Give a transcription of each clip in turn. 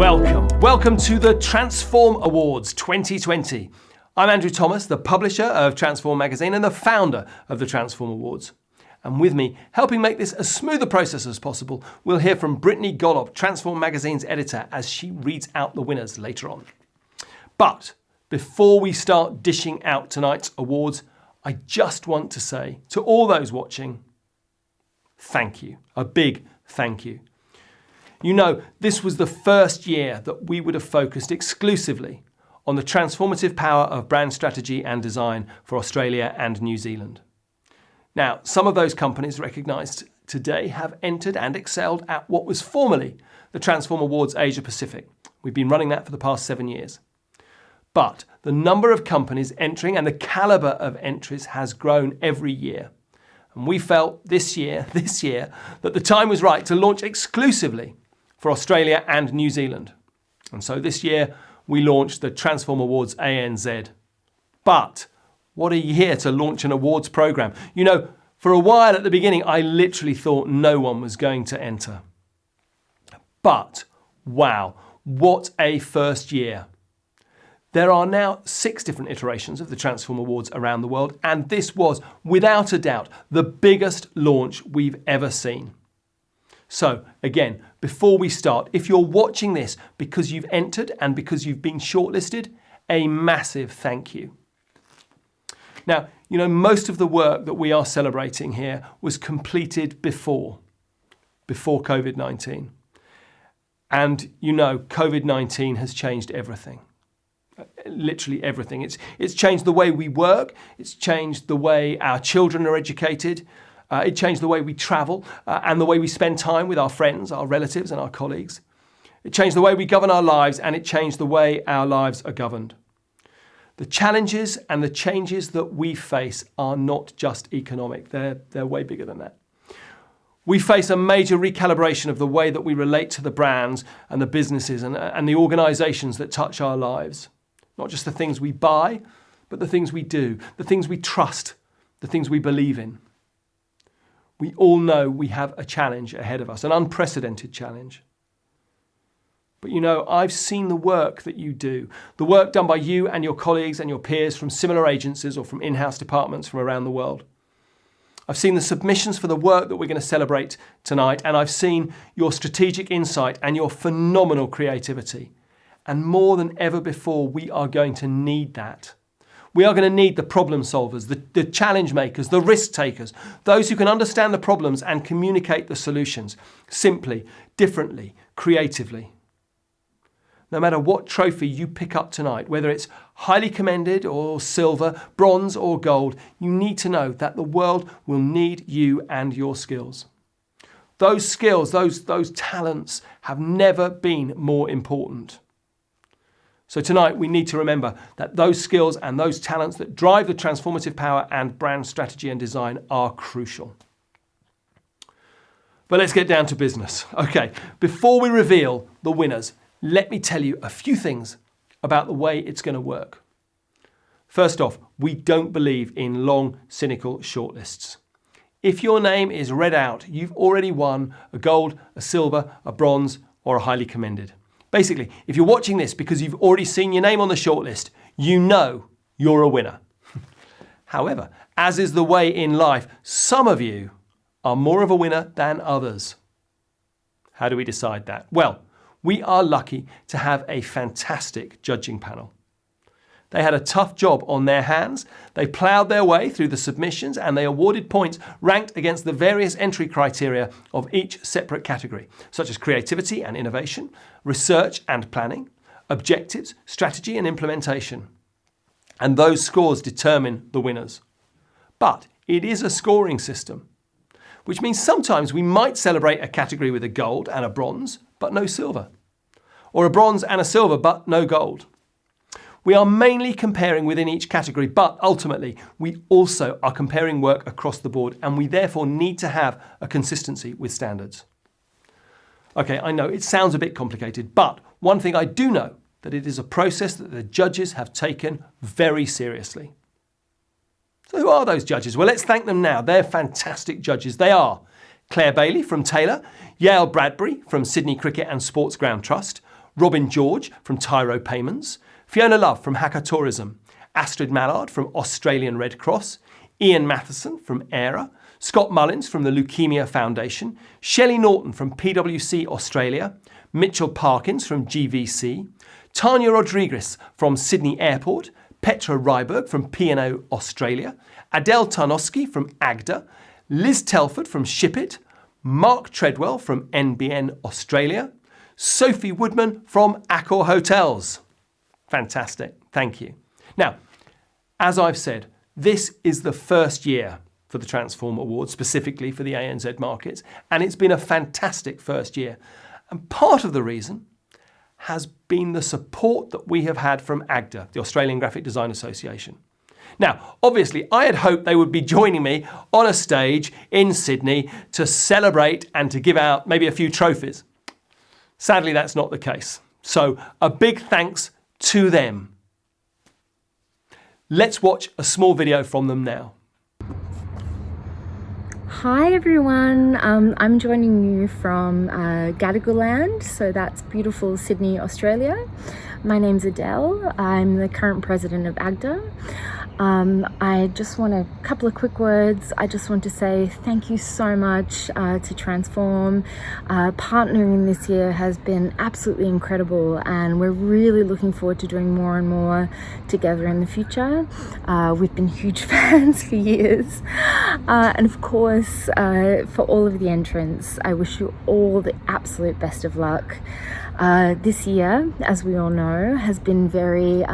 Welcome to the Transform Awards 2020. I'm Andrew Thomas, the publisher of Transform magazine and the founder of the Transform Awards. And with me, helping make this as smooth a process as possible, we'll hear from Brittany Gollop, Transform magazine's editor, as she reads out the winners later on. But before we start dishing out tonight's awards, I just want to say to all those watching, thank you, a big thank you. You know, this was the first year that we would have focused exclusively on the transformative power of brand strategy and design for Australia and New Zealand. Now, some of those companies recognised today have entered and excelled at what was formerly the Transform Awards Asia Pacific. We've been running that for the past 7 years. But the number of companies entering and the calibre of entries has grown every year. And we felt this year, that the time was right to launch exclusively for Australia and New Zealand. And so this year we launched the Transform Awards ANZ. But what a year to launch an awards programme. You know, for a while at the beginning, I literally thought no one was going to enter. But wow, what a first year. There are now 6 different iterations of the Transform Awards around the world, and this was, without a doubt, the biggest launch we've ever seen. So again, before we start, if you're watching this because you've entered and because you've been shortlisted, a massive thank you. Now, you know, most of the work that we are celebrating here was completed before COVID-19. And you know, COVID-19 has changed everything. Literally everything. It's changed the way we work. It's changed the way our children are educated. It changed the way we travel and the way we spend time with our friends, our relatives and our colleagues. It changed the way we govern our lives, and it changed the way our lives are governed. The challenges and the changes that we face are not just economic. They're way bigger than that. We face a major recalibration of the way that we relate to the brands and the businesses and the organisations that touch our lives. Not just the things we buy, but the things we do, the things we trust, the things we believe in. We all know we have a challenge ahead of us, an unprecedented challenge. But you know, I've seen the work that you do, the work done by you and your colleagues and your peers from similar agencies or from in-house departments from around the world. I've seen the submissions for the work that we're going to celebrate tonight, and I've seen your strategic insight and your phenomenal creativity. And more than ever before, we are going to need that. We are going to need the problem solvers, the challenge makers, the risk takers, those who can understand the problems and communicate the solutions simply, differently, creatively. No matter what trophy you pick up tonight, whether it's highly commended or silver, bronze or gold, you need to know that the world will need you and your skills. Those skills, those talents have never been more important. So tonight we need to remember that those skills and those talents that drive the transformative power and brand strategy and design are crucial. But let's get down to business. Okay, before we reveal the winners, let me tell you a few things about the way it's going to work. First off, we don't believe in long, cynical shortlists. If your name is read out, you've already won a gold, a silver, a bronze, or a highly commended. Basically, if you're watching this because you've already seen your name on the shortlist, you know you're a winner. However, as is the way in life, some of you are more of a winner than others. How do we decide that? Well, we are lucky to have a fantastic judging panel. They had a tough job on their hands. They ploughed their way through the submissions and they awarded points ranked against the various entry criteria of each separate category, such as creativity and innovation, research and planning, objectives, strategy and implementation. And those scores determine the winners. But it is a scoring system, which means sometimes we might celebrate a category with a gold and a bronze, but no silver, or a bronze and a silver, but no gold. We are mainly comparing within each category, but ultimately we also are comparing work across the board, and we therefore need to have a consistency with standards. Okay, I know it sounds a bit complicated, but one thing I do know, that it is a process that the judges have taken very seriously. So who are those judges? Well, let's thank them now. They're fantastic judges. They are Claire Bailey from Taylor, Yael Bradbury from Sydney Cricket and Sports Ground Trust, Robin George from Tyro Payments, Fiona Love from Hacker Tourism, Astrid Mallard from Australian Red Cross, Ian Matheson from ERA, Scott Mullins from the Leukemia Foundation, Shelley Norton from PwC Australia, Mitchell Parkins from GVC, Tanya Rodriguez from Sydney Airport, Petra Ryberg from P&O Australia, Adele Tarnowski from AGDA, Liz Telford from Ship It, Mark Treadwell from NBN Australia, Sophie Woodman from Accor Hotels. Fantastic, thank you. Now, as I've said, this is the first year for the Transform Awards, specifically for the ANZ markets, and it's been a fantastic first year. And part of the reason has been the support that we have had from AGDA, the Australian Graphic Design Association. Now, obviously, I had hoped they would be joining me on a stage in Sydney to celebrate and to give out maybe a few trophies. Sadly, that's not the case. So a big thanks to them. Let's watch a small video from them now. Hi everyone, I'm joining you from Gadigal, so that's beautiful Sydney, Australia. My name's Adele, I'm the current president of AGDA. I just want a couple of quick words. I just want to say thank you so much to Transform. Partnering this year has been absolutely incredible, and we're really looking forward to doing more and more together in the future. We've been huge fans for years. And of course, for all of the entrants, I wish you all the absolute best of luck. This year, as we all know, has been very,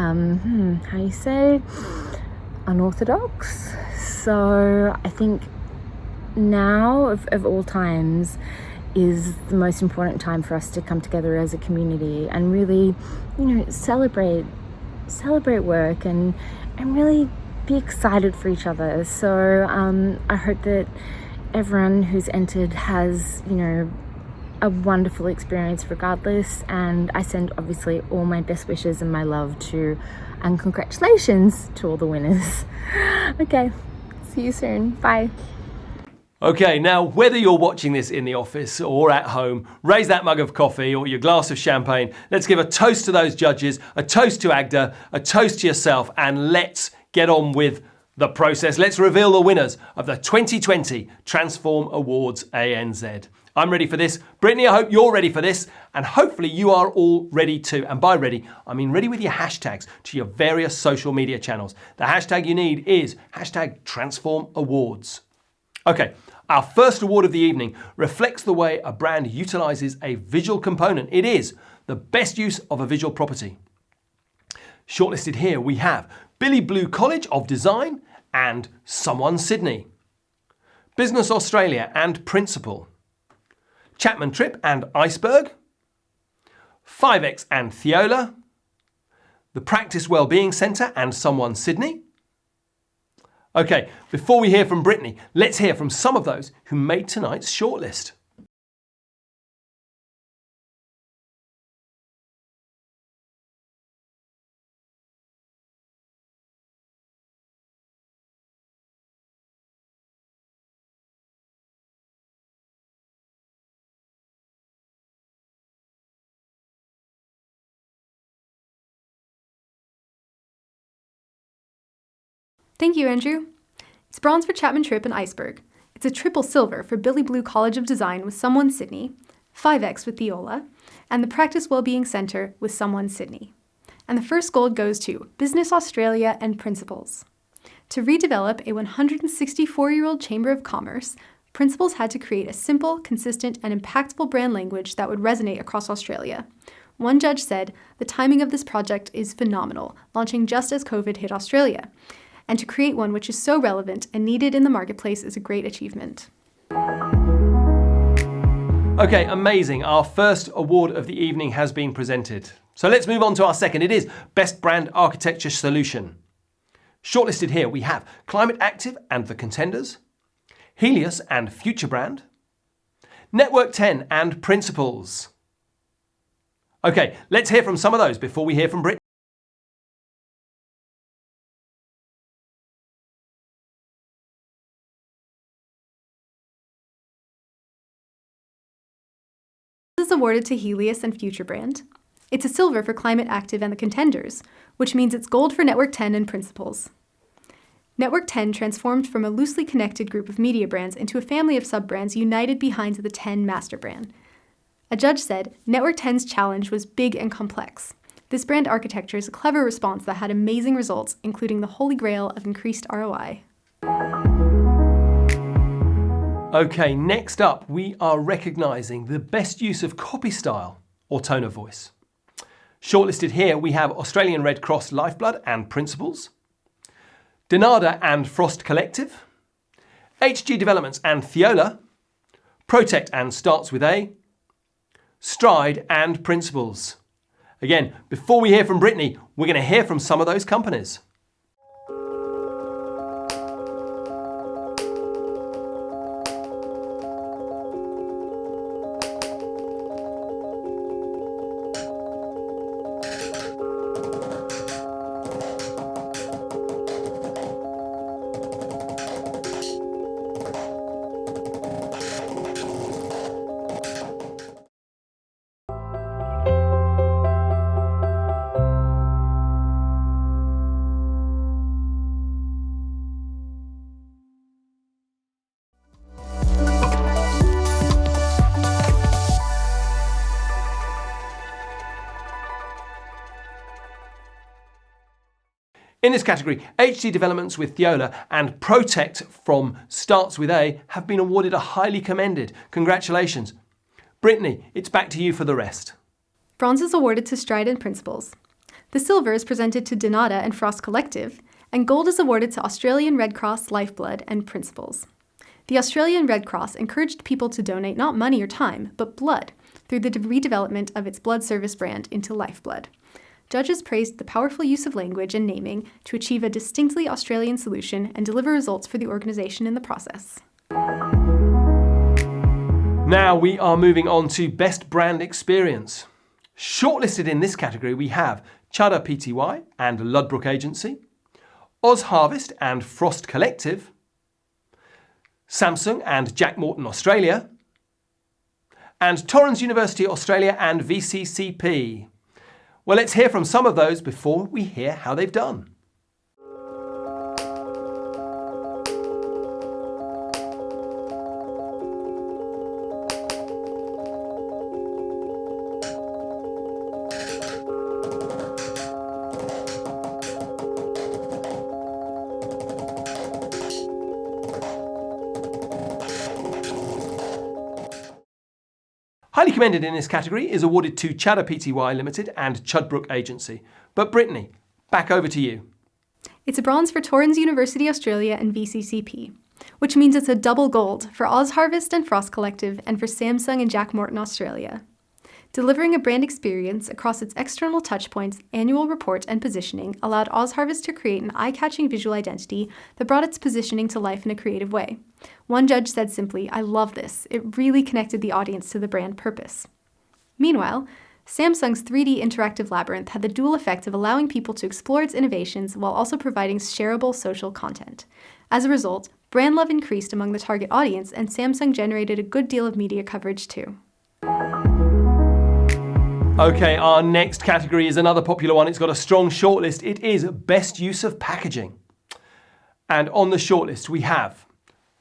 unorthodox. So I think now of all times is the most important time for us to come together as a community and really, celebrate work and really be excited for each other. So I hope that everyone who's entered has, a wonderful experience regardless, and I send obviously all my best wishes and my love to, and congratulations to all the winners. Okay, see you soon. Bye. Okay, now whether you're watching this in the office or at home, raise that mug of coffee or your glass of champagne. Let's give a toast to those judges, a toast to AGDA, a toast to yourself, and let's get on with the process. Let's reveal the winners of the 2020 Transform Awards ANZ. I'm ready for this. Brittany, I hope you're ready for this, and hopefully you are all ready too. And by ready, I mean ready with your hashtags to your various social media channels. The hashtag you need is hashtag Transform Awards. Okay, our first award of the evening reflects the way a brand utilizes a visual component. It is the best use of a visual property. Shortlisted here we have Billy Blue College of Design and Someone Sydney, Business Australia and Principal, Chapman Tripp and Iceberg, 5X and Thiola, the Practice Wellbeing Centre and Someone Sydney. Okay, before we hear from Brittany, let's hear from some of those who made tonight's shortlist. Thank you, Andrew. It's bronze for Chapman Tripp and Iceberg. It's a triple silver for Billy Blue College of Design with Someone Sydney, 5X with Thiola, and the Practice Wellbeing Centre with Someone Sydney. And the first gold goes to Business Australia and Principals. To redevelop a 164-year-old Chamber of Commerce, Principals had to create a simple, consistent, and impactful brand language that would resonate across Australia. One judge said, "The timing of this project is phenomenal, launching just as COVID hit Australia. And to create one which is so relevant and needed in the marketplace is a great achievement." Okay, amazing. Our first award of the evening has been presented. So let's move on to our second. It is Best Brand Architecture Solution. Shortlisted here we have Climate Active and The Contenders, Helios and Future Brand, Network 10 and Principles. Okay, let's hear from some of those before we hear from Brittany. This is awarded to Helios and Future Brand. It's a silver for Climate Active and the Contenders, which means it's gold for Network 10 and Principles. Network 10 transformed from a loosely connected group of media brands into a family of sub-brands united behind the 10 master brand. A judge said, Network 10's challenge was big and complex. This brand architecture is a clever response that had amazing results, including the holy grail of increased ROI. Okay, next up, we are recognising the best use of copy style or tone of voice. Shortlisted here, we have Australian Red Cross Lifeblood and Principles, Denada and Frost Collective, HG Developments and Thiola, Protect and Starts with A, Stride and Principles. Again, before we hear from Brittany, we're going to hear from some of those companies. In this category, HG Developments with Thiola and Protect from Starts with A have been awarded a highly commended. Congratulations. Brittany, it's back to you for the rest. Bronze is awarded to Stride and Principles. The silver is presented to Denada and Frost Collective, and gold is awarded to Australian Red Cross Lifeblood and Principles. The Australian Red Cross encouraged people to donate not money or time, but blood, through the redevelopment of its blood service brand into Lifeblood. Judges praised the powerful use of language and naming to achieve a distinctly Australian solution and deliver results for the organisation in the process. Now we are moving on to Best Brand Experience. Shortlisted in this category we have Chudder Pty and Ludbrook Agency, Oz Harvest and Frost Collective, Samsung and Jack Morton Australia, and Torrens University Australia and VCCP. Well, let's hear from some of those before we hear how they've done. Highly commended in this category is awarded to Chudder Pty Limited and Chudbrook Agency. But Brittany, back over to you. It's a bronze for Torrens University Australia and VCCP, which means it's a double gold for Oz Harvest and Frost Collective and for Samsung and Jack Morton Australia. Delivering a brand experience across its external touchpoints, annual report, and positioning allowed Oz Harvest to create an eye-catching visual identity that brought its positioning to life in a creative way. One judge said simply, "I love this. It really connected the audience to the brand purpose." Meanwhile, Samsung's 3D interactive labyrinth had the dual effect of allowing people to explore its innovations while also providing shareable social content. As a result, brand love increased among the target audience, and Samsung generated a good deal of media coverage too. Okay, our next category is another popular one. It's got a strong shortlist. It is Best Use of Packaging. And on the shortlist we have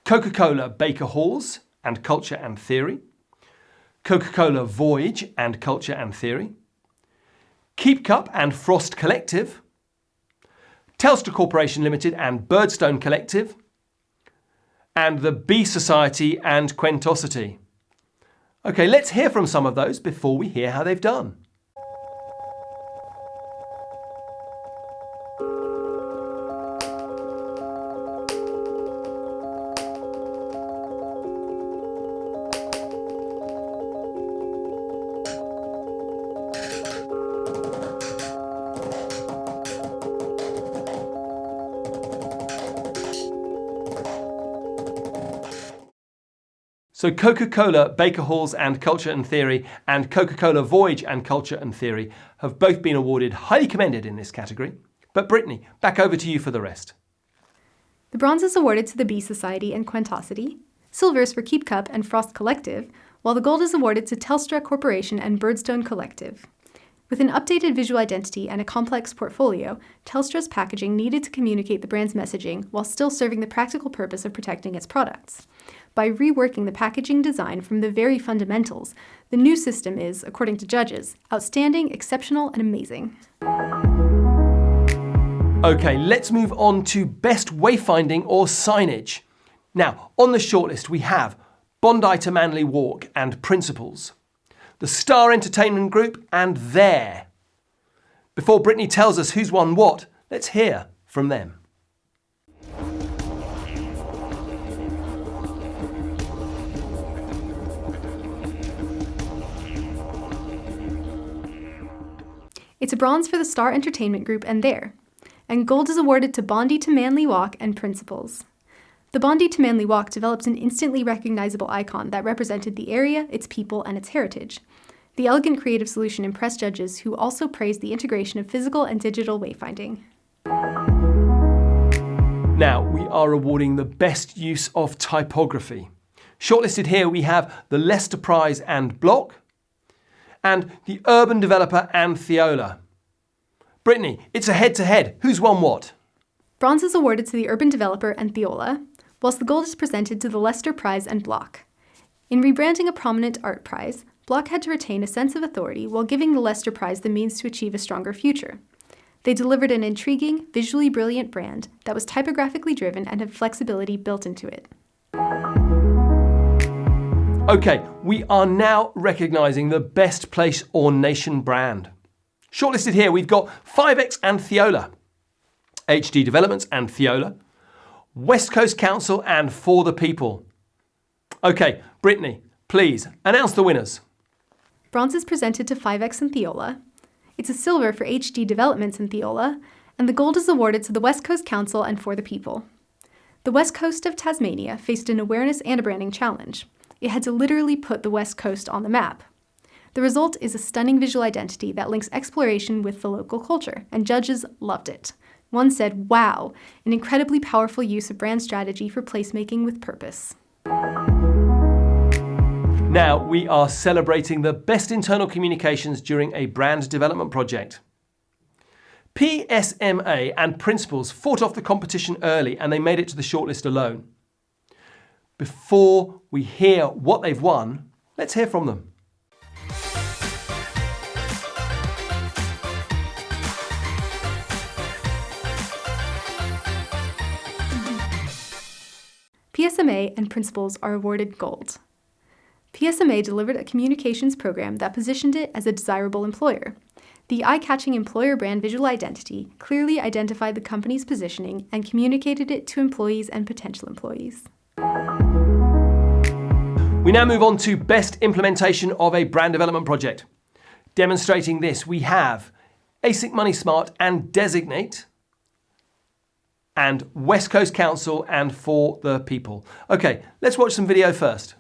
Coca-Cola Baker Halls and Culture and Theory, Coca-Cola Voyage and Culture and Theory, Keep Cup and Frost Collective, Telstra Corporation Limited and Birdstone Collective, and the Bee Society and Quentosity. Okay, let's hear from some of those before we hear how they've done. So Coca-Cola Baker Halls and Culture and Theory and Coca-Cola Voyage and Culture and Theory have both been awarded highly commended in this category. But Brittany, back over to you for the rest. The bronze is awarded to the Bee Society and Quentosity, silver is for Keep Cup and Frost Collective, while the gold is awarded to Telstra Corporation and Birdstone Collective. With an updated visual identity and a complex portfolio, Telstra's packaging needed to communicate the brand's messaging while still serving the practical purpose of protecting its products. By reworking the packaging design from the very fundamentals, the new system is, according to judges, outstanding, exceptional, and amazing. Okay, let's move on to Best Wayfinding or Signage. Now, on the shortlist we have Bondi to Manly Walk and Principles, the Star Entertainment Group and There. Before Brittany tells us who's won what, let's hear from them. It's a bronze for the Star Entertainment Group and There, and gold is awarded to Bondi to Manly Walk and Principles. The Bondi to Manly Walk developed an instantly recognizable icon that represented the area, its people, and its heritage. The elegant creative solution impressed judges who also praised the integration of physical and digital wayfinding. Now we are awarding the best use of typography. Shortlisted here we have the Leicester Prize and Block, and the Urban Developer and Theola. Brittany, it's a head-to-head. Who's won what? Bronze is awarded to the Urban Developer and Theola, whilst the gold is presented to the Leicester Prize and Block. In rebranding a prominent art prize, Block had to retain a sense of authority while giving the Leicester Prize the means to achieve a stronger future. They delivered an intriguing, visually brilliant brand that was typographically driven and had flexibility built into it. Okay, we are now recognising the Best Place or Nation brand. Shortlisted here we've got 5X and Theola, HD Developments and Theola, West Coast Council and For the People. Okay, Brittany, please announce the winners. Bronze is presented to 5X and Theola. It's a silver for HD Developments and Theola, and the gold is awarded to the West Coast Council and For the People. The West Coast of Tasmania faced an awareness and a branding challenge. It had to literally put the West Coast on the map. The result is a stunning visual identity that links exploration with the local culture, and judges loved it. One said, "Wow, an incredibly powerful use of brand strategy for placemaking with purpose." Now we are celebrating the best internal communications during a brand development project. PSMA and Principles fought off the competition early and they made it to the shortlist alone. Before we hear what they've won, let's hear from them. PSMA and Principles are awarded gold. PSMA delivered a communications program that positioned it as a desirable employer. The eye-catching employer brand visual identity clearly identified the company's positioning and communicated it to employees and potential employees. We now move on to best implementation of a brand development project. Demonstrating this, we have ASIC Money Smart and Designate, and West Coast Council and For the People. Okay, let's watch some video first.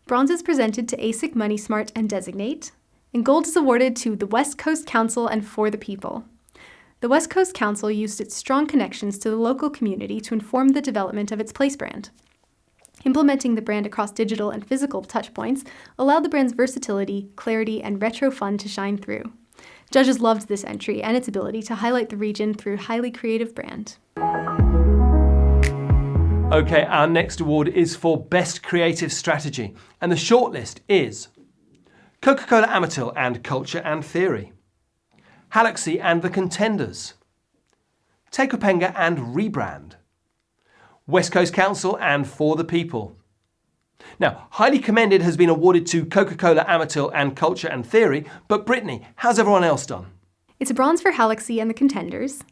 Bronze is presented to ASIC Money Smart and Designate, and gold is awarded to the West Coast Council and For the People. The West Coast Council used its strong connections to the local community to inform the development of its place brand. Implementing the brand across digital and physical touchpoints allowed the brand's versatility, clarity, and retro fun to shine through. Judges loved this entry and its ability to highlight the region through highly creative brand. Okay, our next award is for Best Creative Strategy, and the shortlist is Coca-Cola Amatil and Culture and Theory, Halaxy and the Contenders, Tekupenga and Rebrand, West Coast Council and For the People. Now, Highly Commended has been awarded to Coca-Cola Amatil and Culture and Theory, but Brittany, how's everyone else done? It's a bronze for Halaxy and the Contenders.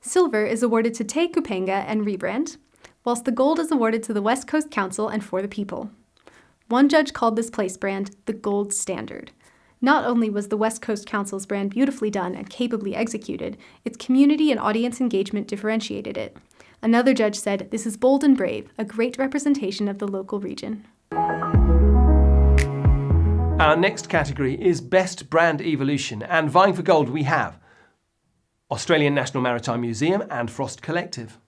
Silver is awarded to Tekupenga and Rebrand, whilst the gold is awarded to the West Coast Council and For the People. One judge called this place brand the gold standard. Not only was the West Coast Council's brand beautifully done and capably executed, its community and audience engagement differentiated it. Another judge said, "This is bold and brave, a great representation of the local region." Our next category is Best Brand Evolution, and vying for gold we have Australian National Maritime Museum and Frost Collective,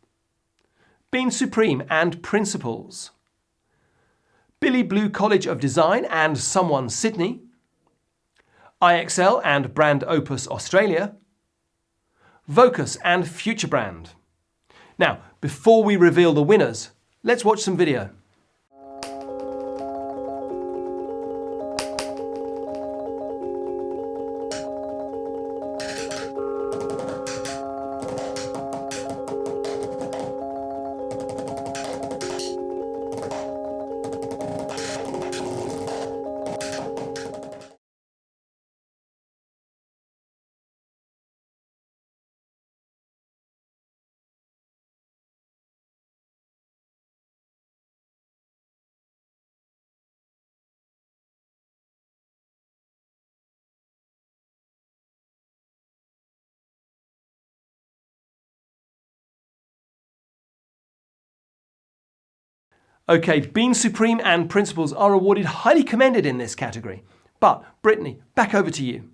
Being Supreme and Principles. Billy Blue College of Design and Someone Sydney. IXL and Brand Opus Australia. Vocus and Future Brand. Now, before we reveal the winners, let's watch some video. Okay, Being Supreme and Principles are awarded highly commended in this category. But, Brittany, back over to you.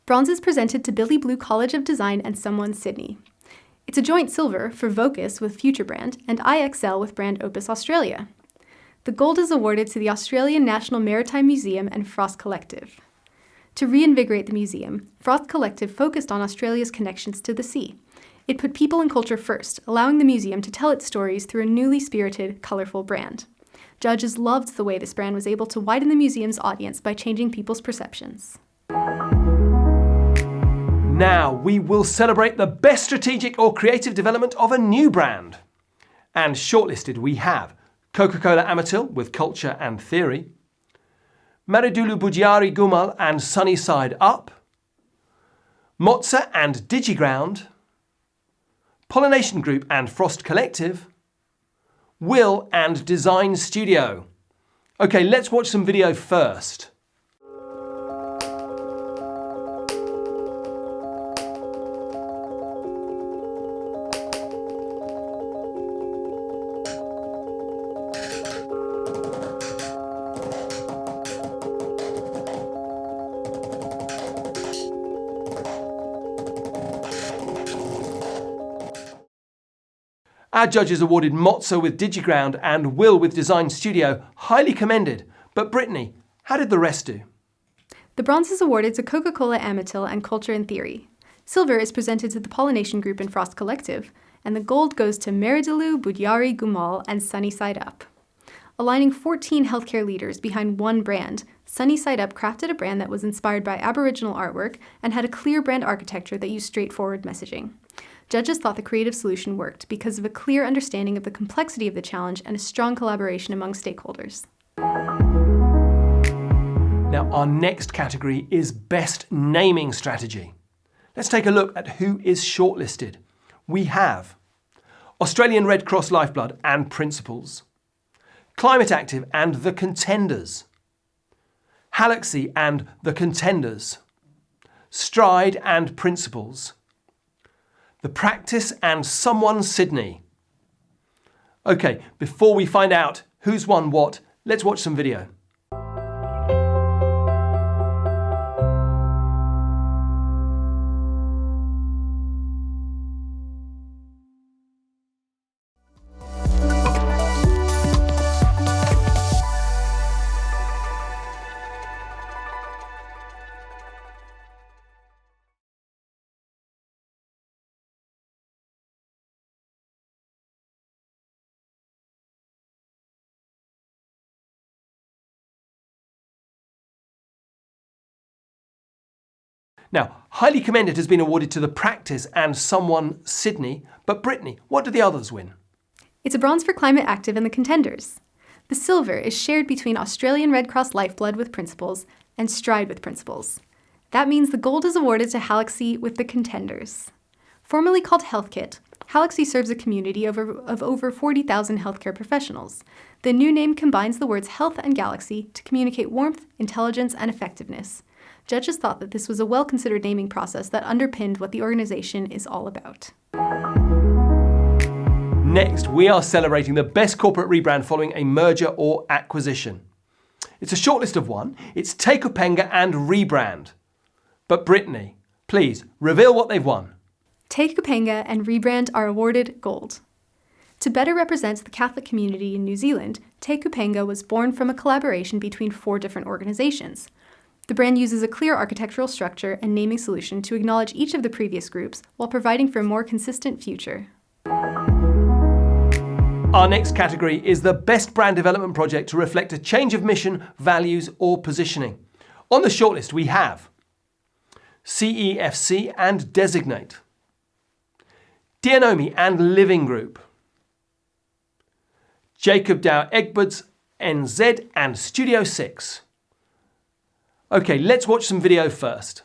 Bronze is presented to Billy Blue College of Design and Someone Sydney. It's a joint silver for Vocus with Future Brand and IXL with Brand Opus Australia. The gold is awarded to the Australian National Maritime Museum and Frost Collective. To reinvigorate the museum, Frost Collective focused on Australia's connections to the sea. It put people and culture first, allowing the museum to tell its stories through a newly spirited, colourful brand. Judges loved the way this brand was able to widen the museum's audience by changing people's perceptions. Now we will celebrate the best strategic or creative development of a new brand. And shortlisted we have Coca-Cola Amatil with Culture and Theory, Maridulu Budjari Gumal and Sunny Side Up, Mozza and Digiground, Pollination Group and Frost Collective, Will and Design Studio. Okay, let's watch some video first. Our judges awarded Mozza with Digiground and Will with Design Studio highly commended. But Brittany, how did the rest do? The bronze is awarded to Coca-Cola Amatil and Culture and Theory. Silver is presented to the Pollination Group and Frost Collective, and the gold goes to Meridilu, Budjari, Gumal, and Sunny Side Up. Aligning 14 healthcare leaders behind one brand, Sunny Side Up crafted a brand that was inspired by Aboriginal artwork and had a clear brand architecture that used straightforward messaging. Judges thought the creative solution worked because of a clear understanding of the complexity of the challenge and a strong collaboration among stakeholders. Now, our next category is Best Naming Strategy. Let's take a look at who is shortlisted. We have Australian Red Cross Lifeblood and Principles, Climate Active and The Contenders, Halaxy and The Contenders, Stride and Principles, The Practice and Someone Sydney. Okay, before we find out who's won what, let's watch some video. Now, highly commended has been awarded to The Practice and Someone Sydney, but Brittany, what do the others win? It's a bronze for Climate Active and The Contenders. The silver is shared between Australian Red Cross Lifeblood with Principles and Stride with Principles. That means the gold is awarded to Halaxy with The Contenders. Formerly called HealthKit, Halaxy serves a community of over 40,000 healthcare professionals. The new name combines the words health and galaxy to communicate warmth, intelligence, and effectiveness. Judges thought that this was a well-considered naming process that underpinned what the organization is all about. Next, we are celebrating the best corporate rebrand following a merger or acquisition. It's a shortlist of one. It's Take Upenga and Rebrand. But Brittany, please reveal what they've won. Take Upenga and Rebrand are awarded gold. To better represent the Catholic community in New Zealand, Te Kupenga was born from a collaboration between 4 different organizations. The brand uses a clear architectural structure and naming solution to acknowledge each of the previous groups while providing for a more consistent future. Our next category is the best brand development project to reflect a change of mission, values, or positioning. On the shortlist we have CEFC and Designate, Dianomi and Living Group, Jacob Dow Egberts, NZ and Studio 6. Okay, let's watch some video first.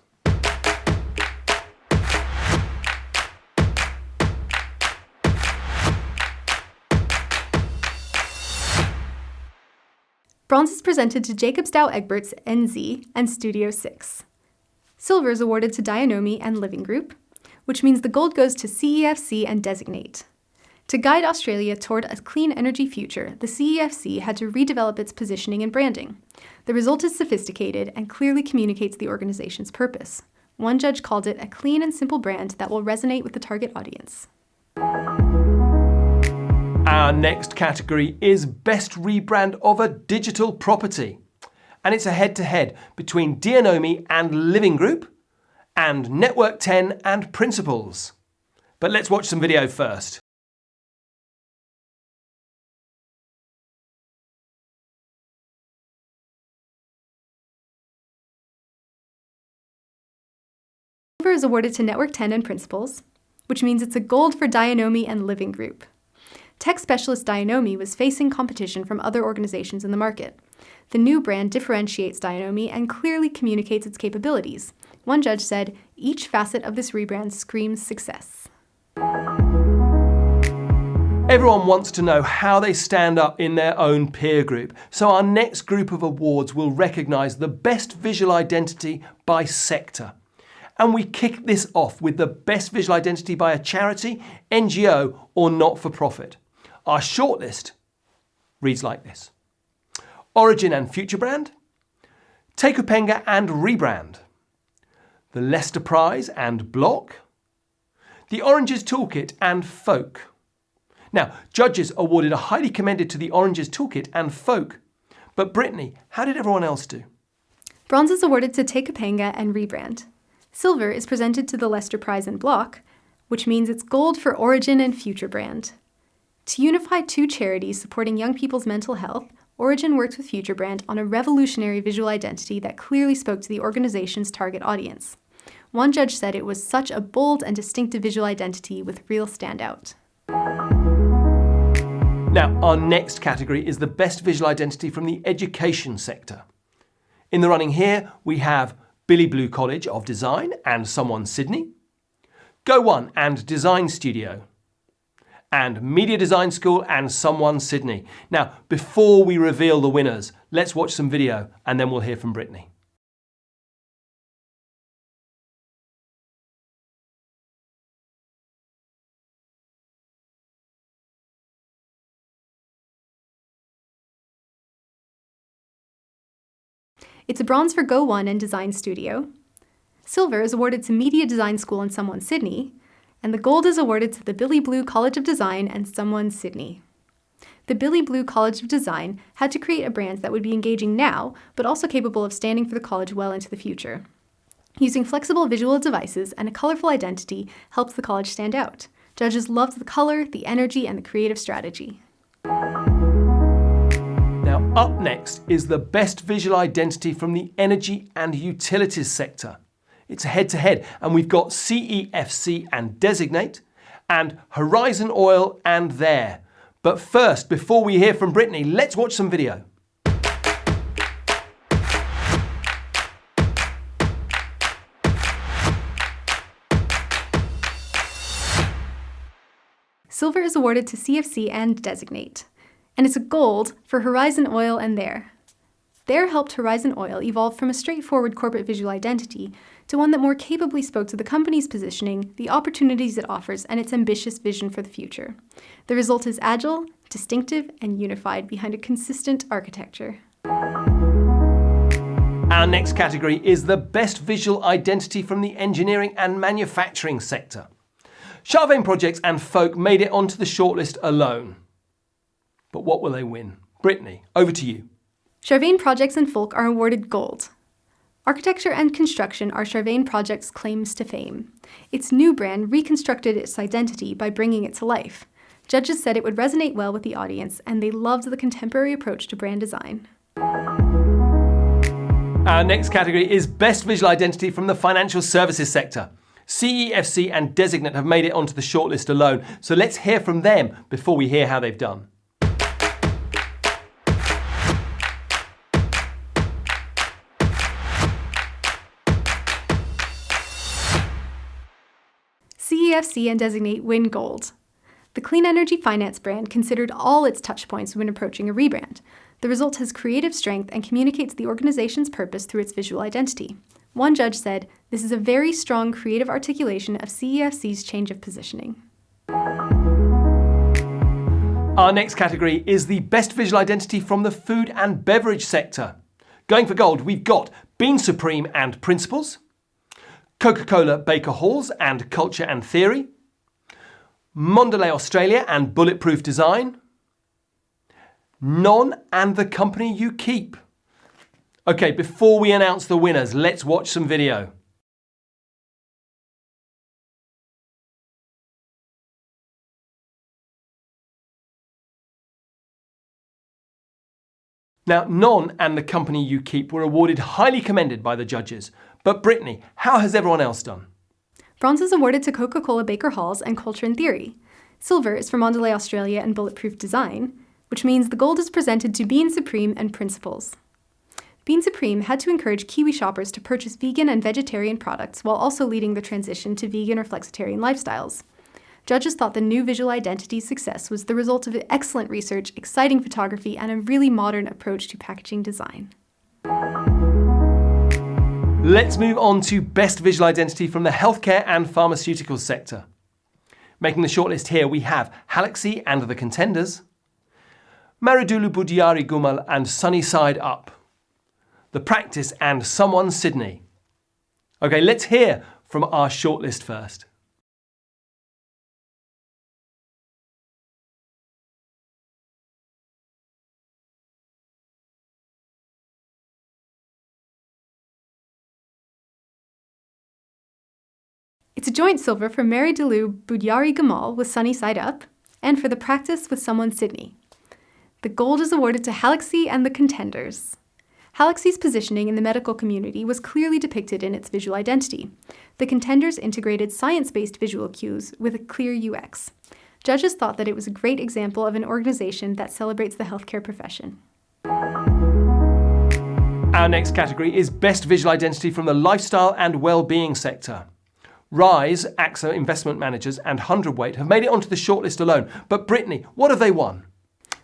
Bronze is presented to Jacobs Dow Egberts, NZ, and Studio 6. Silver is awarded to Dianomi and Living Group, which means the gold goes to CEFC and Designate. To guide Australia toward a clean energy future, the CEFC had to redevelop its positioning and branding. The result is sophisticated and clearly communicates the organization's purpose. One judge called it a clean and simple brand that will resonate with the target audience. Our next category is Best Rebrand of a Digital Property. And it's a head-to-head between Dianomi and Living Group and Network 10 and Principles. But let's watch some video first. Silver is awarded to Network 10 and Principles, which means it's a gold for Dianomi and Living Group. Tech specialist Dianomi was facing competition from other organizations in the market. The new brand differentiates Dianomi and clearly communicates its capabilities. One judge said, "Each facet of this rebrand screams success." Everyone wants to know how they stand up in their own peer group, so our next group of awards will recognise the best visual identity by sector. And we kick this off with the best visual identity by a charity, NGO or not-for-profit. Our shortlist reads like this: Origin and Future Brand, Te Kupenga and Rebrand, the Leicester Prize and Block, the Oranges Toolkit and Folk. Now, judges awarded a highly commended to the Oranges Toolkit and Folk. But Brittany, how did everyone else do? Bronze is awarded to Te Kupenga and Rebrand. Silver is presented to the Leicester Prize and Block, which means it's gold for Origin and Future Brand. To unify 2 charities supporting young people's mental health, Origin worked with Future Brand on a revolutionary visual identity that clearly spoke to the organization's target audience. One judge said it was such a bold and distinctive visual identity with real standout. Now, our next category is the best visual identity from the education sector. In the running here, we have Billy Blue College of Design and Someone Sydney, Go One and Design Studio, and Media Design School and Someone Sydney. Now, before we reveal the winners, let's watch some video and then we'll hear from Brittany. It's a bronze for Go One and Design Studio. Silver is awarded to Media Design School and Someone Sydney, and the gold is awarded to the Billy Blue College of Design and Someone Sydney. The Billy Blue College of Design had to create a brand that would be engaging now, but also capable of standing for the college well into the future. Using flexible visual devices and a colorful identity helps the college stand out. Judges loved the color, the energy, and the creative strategy. Now, up next is the best visual identity from the energy and utilities sector. It's a head-to-head, and we've got CEFC and Designate, and Horizon Oil and There. But first, before we hear from Brittany, let's watch some video. Silver is awarded to CFC and Designate, and it's a gold for Horizon Oil and There. There helped Horizon Oil evolve from a straightforward corporate visual identity to one that more capably spoke to the company's positioning, the opportunities it offers, and its ambitious vision for the future. The result is agile, distinctive, and unified behind a consistent architecture. Our next category is the best visual identity from the engineering and manufacturing sector. Charvain Projects and Folk made it onto the shortlist alone. But what will they win? Brittany, over to you. Charvain Projects and Folk are awarded gold. Architecture and construction are Charvain Projects' claims to fame. Its new brand reconstructed its identity by bringing it to life. Judges said it would resonate well with the audience, and they loved the contemporary approach to brand design. Our next category is Best Visual Identity from the Financial Services Sector. CEFC and Designate have made it onto the shortlist alone, so let's hear from them before we hear how they've done. CEFC and Designate win gold. The clean energy finance brand considered all its touchpoints when approaching a rebrand. The result has creative strength and communicates the organization's purpose through its visual identity. One judge said, "This is a very strong creative articulation of CEFC's change of positioning." Our next category is the Best Visual Identity from the Food and Beverage Sector. Going for gold, we've got Bean Supreme and Principles, Coca-Cola Baker Halls and Culture and Theory, Mondelez Australia and Bulletproof Design, Non and the Company You Keep. Okay, before we announce the winners, let's watch some video. Now, Non and the Company You Keep were awarded highly commended by the judges. But Brittany, how has everyone else done? Bronze is awarded to Coca-Cola Baker Halls and Culture and Theory. Silver is for Mondelez Australia and Bulletproof Design, which means the gold is presented to Bean Supreme and Principles. Bean Supreme had to encourage Kiwi shoppers to purchase vegan and vegetarian products while also leading the transition to vegan or flexitarian lifestyles. Judges thought the new visual identity's success was the result of excellent research, exciting photography, and a really modern approach to packaging design. Let's move on to Best Visual Identity from the Healthcare and Pharmaceutical Sector. Making the shortlist here, we have Halaxy and the Contenders, Maridulu Budiari Gumal and Sunny Side Up, The Practice and Someone Sydney. Okay, let's hear from our shortlist first. It's a joint silver for Mary Delou Budyari Gamal with Sunny Side Up, and for The Practice with Someone Sydney. The gold is awarded to Halaxy and the Contenders. Halaxy's positioning in the medical community was clearly depicted in its visual identity. The Contenders integrated science-based visual cues with a clear UX. Judges thought that it was a great example of an organization that celebrates the healthcare profession. Our next category is Best Visual Identity from the Lifestyle and Wellbeing Sector. Rise, AXA Investment Managers and Hundredweight have made it onto the shortlist alone. But Brittany, what have they won?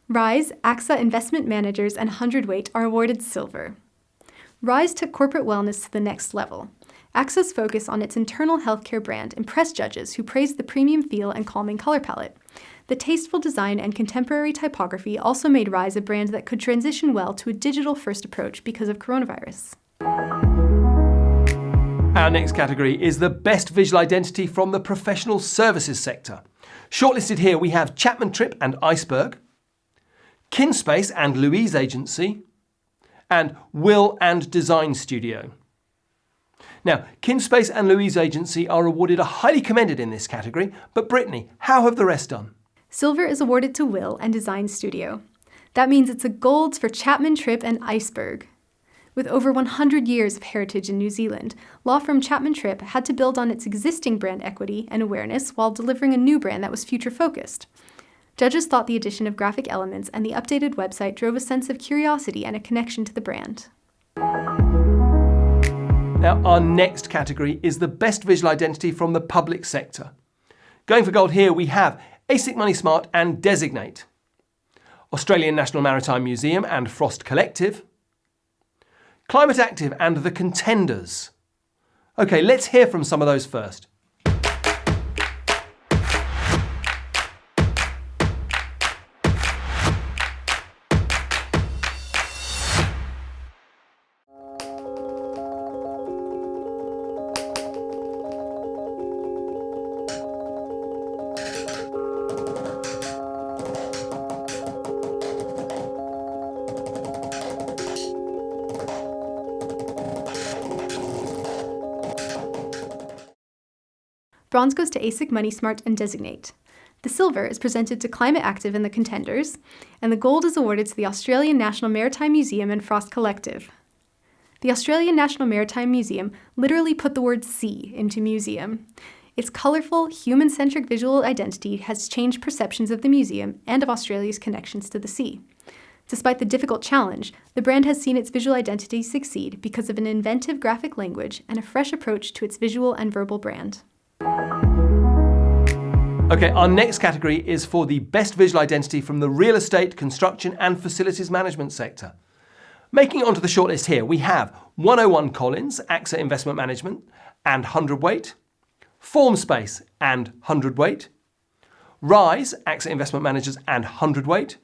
Rise, AXA Investment Managers and Hundredweight are awarded silver. Rise took corporate wellness to the next level. AXA's focus on its internal healthcare brand impressed judges who praised the premium feel and calming color palette. The tasteful design and contemporary typography also made Rise a brand that could transition well to a digital-first approach because of coronavirus. Our next category is the Best Visual Identity from the Professional Services Sector. Shortlisted here we have Chapman Tripp and Iceberg, Kinspace and Louise Agency, and Will and Design Studio. Now, Kinspace and Louise Agency are awarded a highly commended in this category, but Brittany, how have the rest done? Silver is awarded to Will and Design Studio. That means it's a gold for Chapman Tripp and Iceberg. With over 100 years of heritage in New Zealand, law firm Chapman Tripp had to build on its existing brand equity and awareness while delivering a new brand that was future-focused. Judges thought the addition of graphic elements and the updated website drove a sense of curiosity and a connection to the brand. Now, our next category is the Best Visual Identity from the Public Sector. Going for gold here, we have ASIC Money Smart and Designate, Australian National Maritime Museum and Frost Collective, Climate Active and the Contenders. Okay, let's hear from some of those first. Bronze goes to ASIC, Money Smart, and Designate. The silver is presented to Climate Active and the contenders, and the gold is awarded to the Australian National Maritime Museum and Frost Collective. The Australian National Maritime Museum literally put the word sea into museum. Its colourful, human-centric visual identity has changed perceptions of the museum and of Australia's connections to the sea. Despite the difficult challenge, the brand has seen its visual identity succeed because of an inventive graphic language and a fresh approach to its visual and verbal brand. Okay, our next category is for the best visual identity from the real estate, construction and facilities management sector. Making it onto the shortlist here, we have 101 Collins, AXA Investment Management and Hundredweight, Formspace and Hundredweight, Rise, AXA Investment Managers and Hundredweight,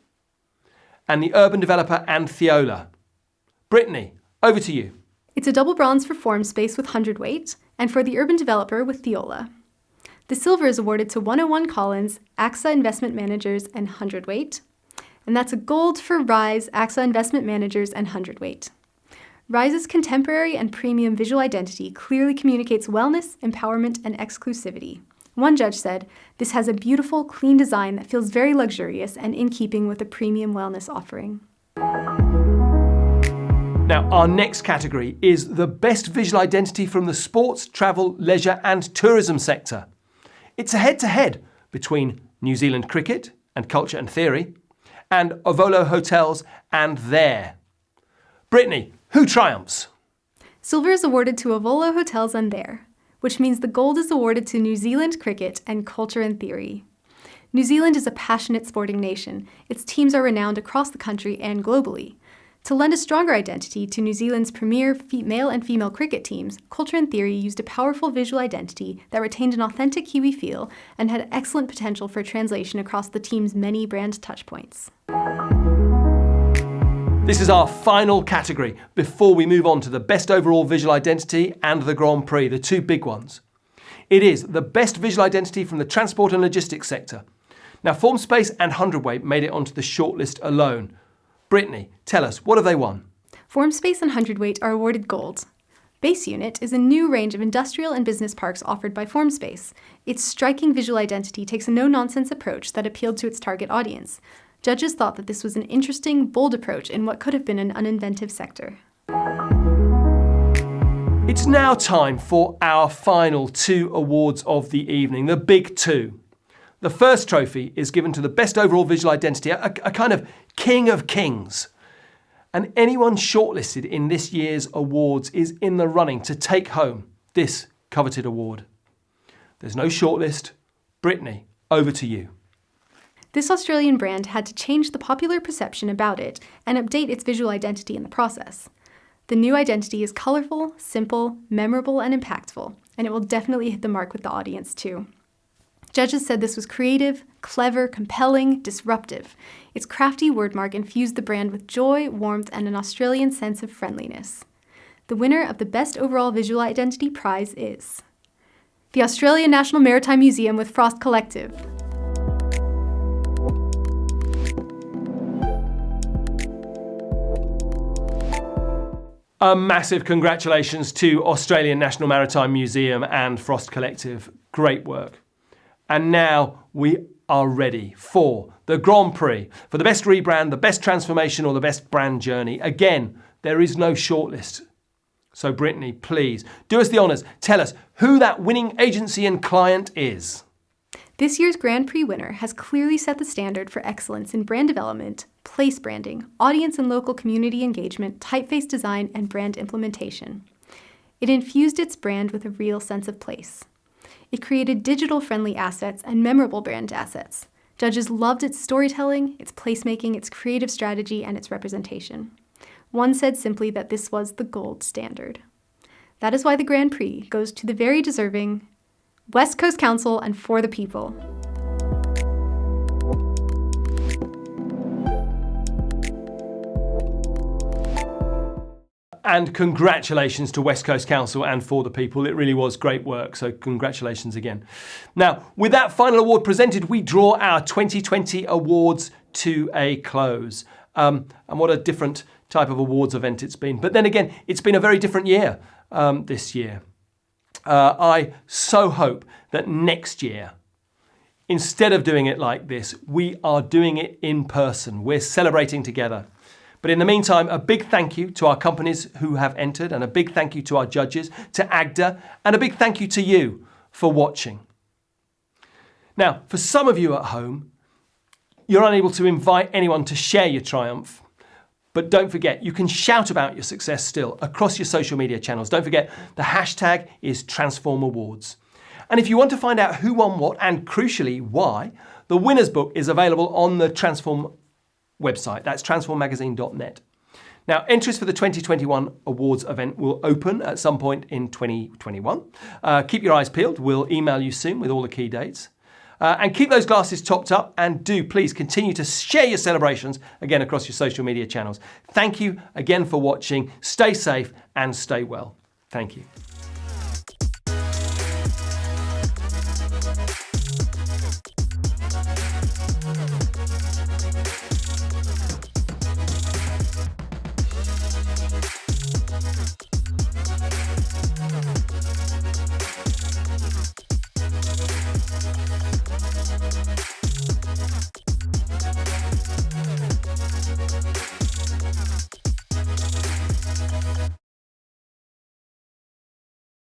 and the Urban Developer and Theola. Brittany, over to you. It's a double bronze for Formspace with Hundredweight and for the Urban Developer with Theola. The silver is awarded to 101 Collins, AXA Investment Managers and Hundredweight, and that's a gold for Rise, AXA Investment Managers and Hundredweight. Rise's contemporary and premium visual identity clearly communicates wellness, empowerment, and exclusivity. One judge said, "This has a beautiful, clean design that feels very luxurious and in keeping with a premium wellness offering." Now, our next category is the best visual identity from the sports, travel, leisure and tourism sector. It's a head-to-head between New Zealand Cricket and Culture and Theory and Ovolo Hotels and There. Brittany, who triumphs? Silver is awarded to Ovolo Hotels and There, which means the gold is awarded to New Zealand Cricket and Culture and Theory. New Zealand is a passionate sporting nation. Its teams are renowned across the country and globally. To lend a stronger identity to New Zealand's premier male and female cricket teams, Culture and Theory used a powerful visual identity that retained an authentic Kiwi feel and had excellent potential for translation across the team's many brand touchpoints. This is our final category before we move on to the best overall visual identity and the Grand Prix, the two big ones. It is the best visual identity from the transport and logistics sector. Now, Formspace and Hundredweight made it onto the shortlist alone. Brittany, tell us, what have they won? Formspace and Hundredweight are awarded gold. Base Unit is a new range of industrial and business parks offered by Formspace. Its striking visual identity takes a no-nonsense approach that appealed to its target audience. Judges thought that this was an interesting, bold approach in what could have been an uninventive sector. It's now time for our final two awards of the evening, the big two. The first trophy is given to the best overall visual identity, a kind of king of kings. And anyone shortlisted in this year's awards is in the running to take home this coveted award. There's no shortlist. Brittany, over to you. This Australian brand had to change the popular perception about it and update its visual identity in the process. The new identity is colourful, simple, memorable, and impactful, and it will definitely hit the mark with the audience too. Judges said this was creative, clever, compelling, disruptive. Its crafty wordmark infused the brand with joy, warmth, and an Australian sense of friendliness. The winner of the Best Overall Visual Identity prize is the Australian National Maritime Museum with Frost Collective. A massive congratulations to Australian National Maritime Museum and Frost Collective. Great work. And now we are ready for the Grand Prix, for the best rebrand, the best transformation or the best brand journey. Again, there is no shortlist. So Brittany, please do us the honours. Tell us who that winning agency and client is. This year's Grand Prix winner has clearly set the standard for excellence in brand development, place branding, audience and local community engagement, typeface design, and brand implementation. It infused its brand with a real sense of place. It created digital-friendly assets and memorable brand assets. Judges loved its storytelling, its placemaking, its creative strategy, and its representation. One said simply that this was the gold standard. That is why the Grand Prix goes to the very deserving West Coast Council and For the People. And congratulations to West Coast Council and For the People. It really was great work, so congratulations again. Now, with that final award presented, we draw our 2020 awards to a close. And what a different type of awards event it's been. But then again, it's been a very different year this year. I so hope that next year, instead of doing it like this, we are doing it in person. We're celebrating together. But in the meantime, a big thank you to our companies who have entered, and a big thank you to our judges, to AGDA, and a big thank you to you for watching. Now, for some of you at home, you're unable to invite anyone to share your triumph. But don't forget, you can shout about your success still across your social media channels. Don't forget, the hashtag is Transform Awards. And if you want to find out who won what, and crucially why, the winner's book is available on the Transform website. That's transformmagazine.net. Now, entries for the 2021 awards event will open at some point in 2021. Keep your eyes peeled. We'll email you soon with all the key dates. And keep those glasses topped up, and do please continue to share your celebrations again across your social media channels. Thank you again for watching. Stay safe and stay well. Thank you.